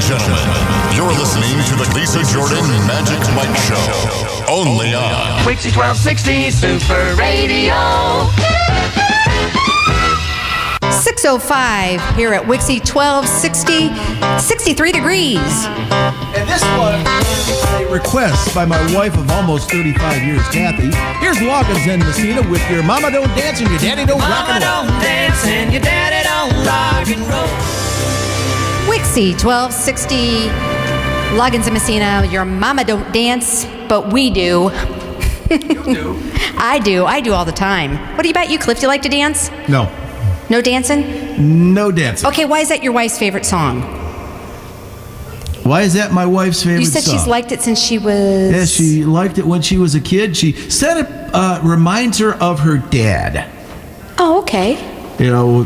gentlemen, you're listening to the Lisa Jordan Magic Mike Show. Only on WIXY1260 Super Radio. 6:05 here at WIXY1260, 63 degrees. And this one is a request by my wife of almost 35 years, Kathy. Here's Loggins and Messina with Your Mama Don't Dance and Your Daddy Don't Rock and Roll. Mama don't dance and your daddy don't rock and roll. WIXY1260, Loggins and Messina. Your mama don't dance, but we do. You do? I do all the time. What about you, Cliff? Do you like to dance? No. No dancing? No dancing. Okay, why is that your wife's favorite song? Why is that my wife's favorite You said song? she's liked it since she was... Yeah, she liked it when she was a kid. She said it reminds her of her dad. Oh, okay. You know...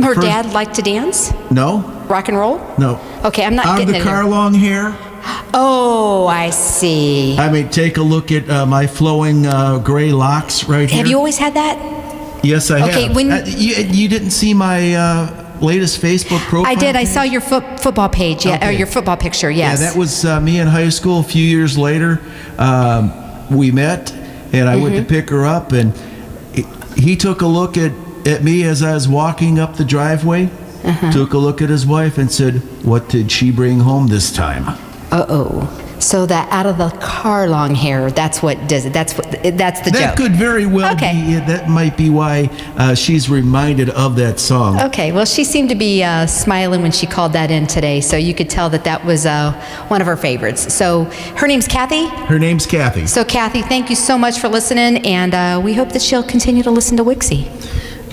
Her dad liked to dance? No. Rock and roll? No. Okay, I'm not Out of getting the it. car, long hair. Oh, I see. I mean, take a look at my flowing gray locks right here. Have you always had that? Yes, I Okay, have. when- you didn't see my ast Facebook profile? I did. I page? saw your football page, yeah, or Okay. your football picture, yes. Yeah, that was me in high school. A few years later, we met, and I went to pick her up, and he took a look at me as I was walking up the driveway, took a look at his wife, and said, "What did she bring home this time?" Uh-oh. So that out of the car long hair, that's what does it. That's the That joke. could very well Okay. be. That might be why she's reminded of that song. Okay, well, she seemed to be smiling when she called that in today, so you could tell that was one of her favorites. So her name's Kathy? Her name's Kathy. So Kathy, thank you so much for listening, and we hope that she'll continue to listen to Wixie.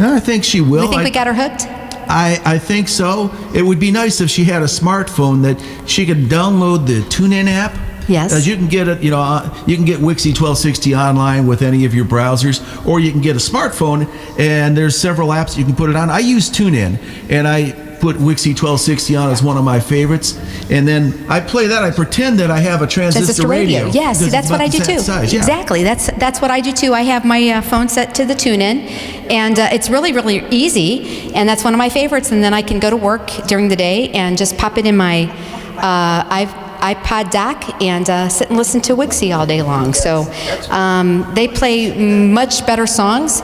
No, I think she will. You think we got her hooked? I think so. It would be nice if she had a smartphone that she could download the TuneIn app. Yes. As you can get it, you can get WIXY1260 online with any of your browsers, or you can get a smartphone, and there's several apps you can put it on. I use TuneIn, and I put WIXY1260 on as one of my favorites, and then I play that. I pretend that I have a transistor radio. Yes, because that's it's what I about do the too. size, yeah. Exactly. That's what I do too. I have my phone set to the TuneIn, and it's really, really easy, and that's one of my favorites. And then I can go to work during the day and just pop it in my iPod dock and sit and listen to Wixie all day long. So they play much better songs.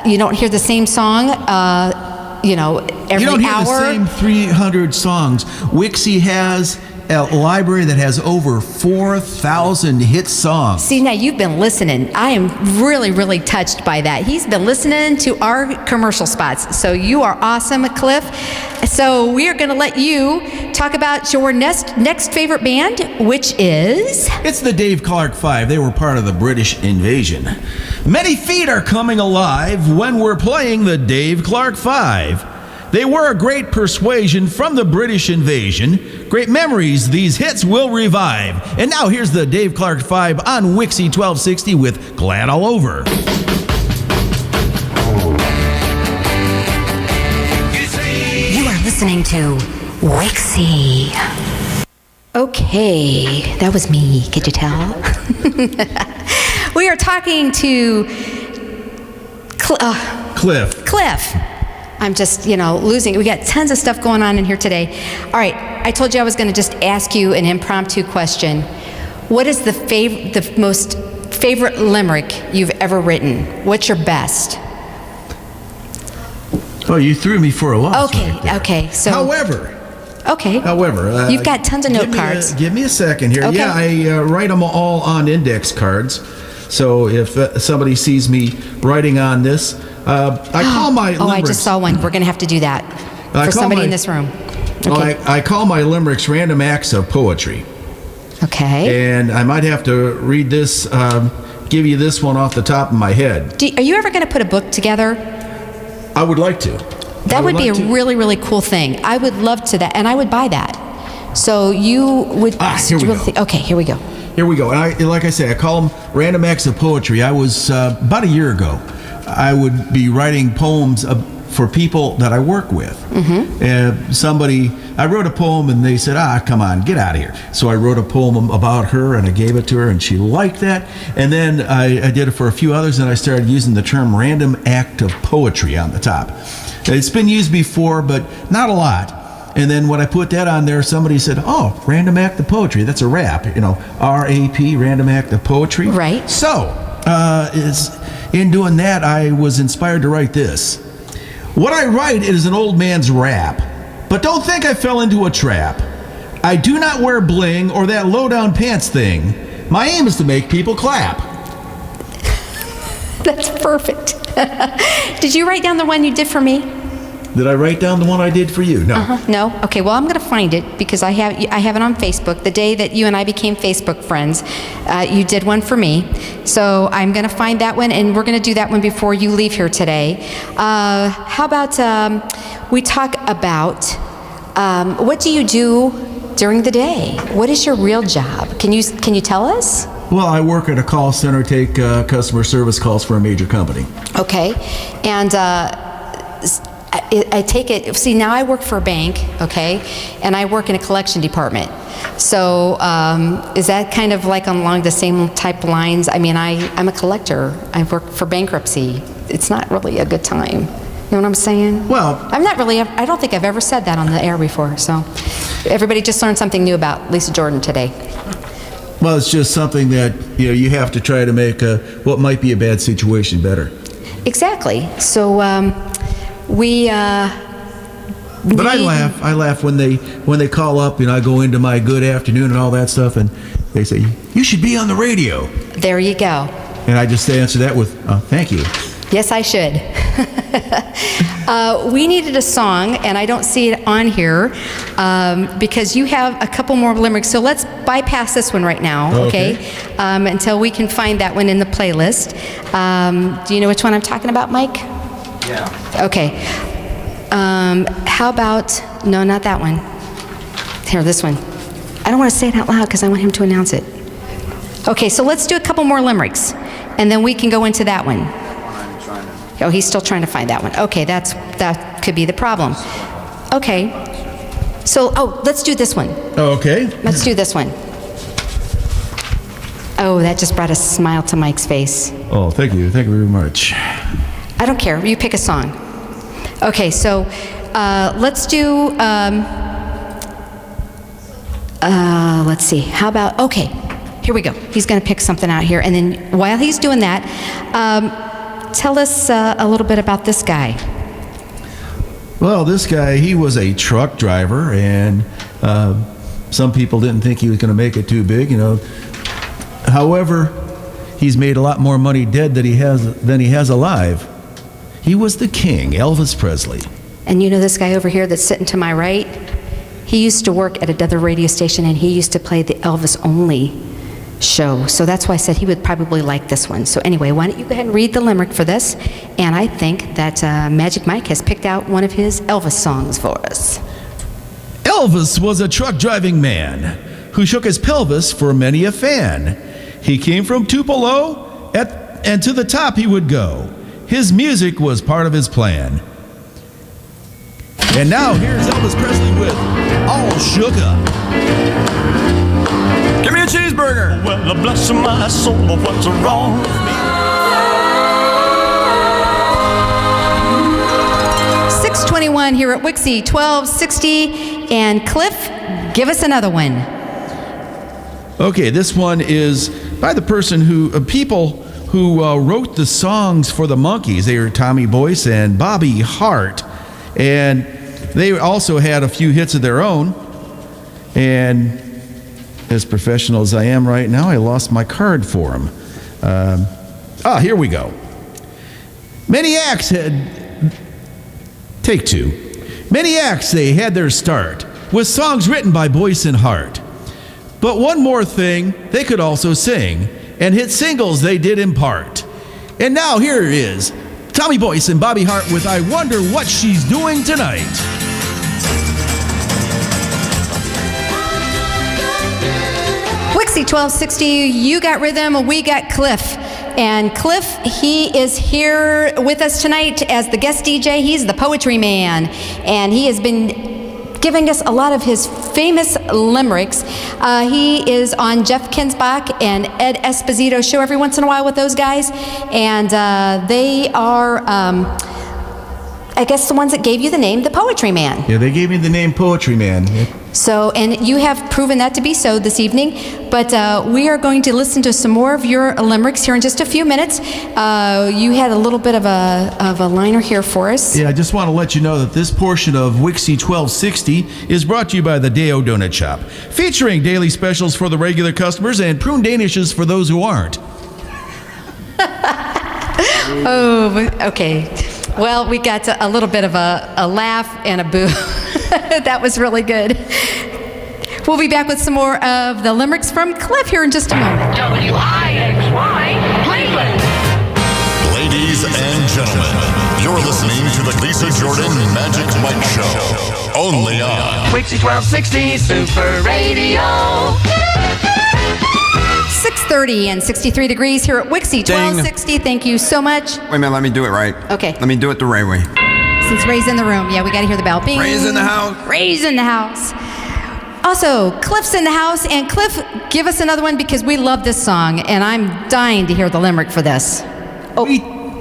You don't hear the same song, every You don't hear hour. the same 300 songs. Wixie has a library that has over 4,000 hit songs. See, now you've been listening. I am really, really touched by that. He's been listening to our commercial spots. So you are awesome, Cliff. So we are going to let you talk about your next favorite band, which is... It's the Dave Clark Five. They were part of the British invasion. Many feet are coming alive when we're playing the Dave Clark Five. They were a great persuasion from the British invasion. Great memories these hits will revive. And now here's the Dave Clark Five on WIXY1260 with Glad All Over. You are listening to Wixie. Okay, that was me. Could you tell? We are talking to Cliff. I'm just, losing. We got tons of stuff going on in here today. All right, I told you I was going to just ask you an impromptu question. What is the most favorite limerick you've ever written? What's your best? Oh, you threw me for a loss. Okay. So, However, you've got tons of note cards. Give me a second here. Okay. Yeah, I write them all on index cards. So if somebody sees me writing on this, I call my limericks. Oh, I just saw one. We're going to have to do that for somebody in this room. Okay. I call my limericks random acts of poetry. Okay. And I might have to read this, give you this one off the top of my head. Are you ever going to put a book together? I would like to. That would be a really, really cool thing. I would love to that, and I would buy that. So you would... Here we go. Okay, here we go. Here we go. And like I say, I call them random acts of poetry. I was, about a year ago, I would be writing poems for people that I work with. I wrote a poem and they said, come on, get out of here. So I wrote a poem about her and I gave it to her and she liked that. And then I did it for a few others and I started using the term random act of poetry on the top. It's been used before, but not a lot. And then when I put that on there, somebody said, "Oh, Random Act of Poetry. That's a rap, R-A-P, Random Act of Poetry." Right. So, in doing that, I was inspired to write this. What I write is an old man's rap, but don't think I fell into a trap. I do not wear bling or that low-down pants thing. My aim is to make people clap. That's perfect. Did you write down the one you did for me? Did I write down the one I did for you? No. No? Okay, well, I'm going to find it because I have it on Facebook. The day that you and I became Facebook friends, you did one for me. So I'm going to find that one, and we're going to do that one before you leave here today. How about we talk about what do you do during the day? What is your real job? Can you tell us? Well, I work at a call center, take customer service calls for a major company. Okay, and I take it, see, now I work for a bank, okay, and I work in a collection department. So is that kind of like along the same type lines? I mean, I'm a collector. I work for bankruptcy. It's not really a good time. You know what I'm saying? Well, I don't think I've ever said that on the air before, so everybody just learned something new about Lisa Jordan today. Well, it's just something that, you have to try to make what might be a bad situation better. Exactly. So But I laugh when they call up, I go into my good afternoon and all that stuff, and they say, "You should be on the radio." There you go. And I just answer that with, "Thank you." Yes, I should. We needed a song, and I don't see it on here because you have a couple more limericks. So let's bypass this one right now, okay? Until we can find that one in the playlist. Do you know which one I'm talking about, Mike? Yeah. Okay. How about, no, not that one. Here, this one. I don't want to say it out loud because I want him to announce it. Okay, so let's do a couple more limericks, and then we can go into that one. Oh, he's still trying to find that one. Okay, that could be the problem. Okay. So, let's do this one. Okay. Let's do this one. Oh, that just brought a smile to Mike's face. Oh, thank you. Thank you very much. I don't care. You pick a song. Okay, so let's do, let's see. How about, okay, here we go. He's going to pick something out here. And then while he's doing that, tell us a little bit about this guy. Well, this guy, he was a truck driver, and some people didn't think he was going to make it too big, However, he's made a lot more money dead than he has alive. He was the king, Elvis Presley. And this guy over here that's sitting to my right? He used to work at another radio station, and he used to play the Elvis only show. So that's why I said he would probably like this one. So anyway, why don't you go ahead and read the limerick for this? And I think that Magic Mike has picked out one of his Elvis songs for us. Elvis was a truck driving man who shook his pelvis for many a fan. He came from Tupelo, and to the top he would go. His music was part of his plan. And now here's Elvis Presley with All Shook Up. Give me a cheeseburger. Well, bless my soul, what's wrong with me? 621 here at WIXY1260. And Cliff, give us another one. Okay, this one is by the person people who wrote the songs for the Monkees. They were Tommy Boyce and Bobby Hart. And they also had a few hits of their own. And as professional as I am right now, I lost my card for them. Here we go. Many acts take two. Many acts, they had their start with songs written by Boyce and Hart. But one more thing, they could also sing, and hit singles they did in part. And now here is Tommy Boyce and Bobby Hart with I Wonder What She's Doing Tonight. WIXY1260, you got rhythm, we got Cliff. And Cliff, he is here with us tonight as the guest DJ. He's the poetry man, and he has been giving us a lot of his famous limericks. He is on Jeff Kinsbach and Ed Esposito's show every once in a while with those guys, and they are I guess the ones that gave you the name, the Poetry Man. Yeah, they gave me the name Poetry Man. So, and you have proven that to be so this evening, but we are going to listen to some more of your limericks here in just a few minutes. You had a little bit of a liner here for us. Yeah, I just want to let you know that this portion of WIXY1260 is brought to you by the Deo Donut Shop, featuring daily specials for the regular customers and prune danishes for those who aren't. Oh, okay. Well, we got a little bit of a laugh and a boo. That was really good. We'll be back with some more of the limericks from Cliff here in just a moment. WIXY, Cleveland. Ladies and gentlemen, you're listening to the Lisa Jordan Magic Mike Show. Only on WIXY1260 Super Radio. 6:30 and 63 degrees here at WIXY1260. Thank you so much. Wait a minute, let me do it right. Okay. Let me do it the right way. Since Ray's in the room, yeah, we got to hear the bell. Bing. Ray's in the house. Ray's in the house. Also, Cliff's in the house, and Cliff, give us another one because we love this song, and I'm dying to hear the limerick for this. Oh,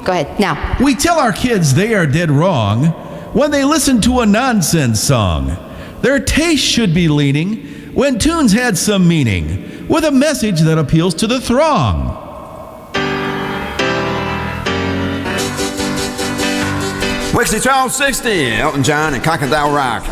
go ahead, now. We tell our kids they are dead wrong when they listen to a nonsense song. Their taste should be leaning when tunes had some meaning, with a message that appeals to the throng. WIXY1260, Elton John and Crocodile Rock.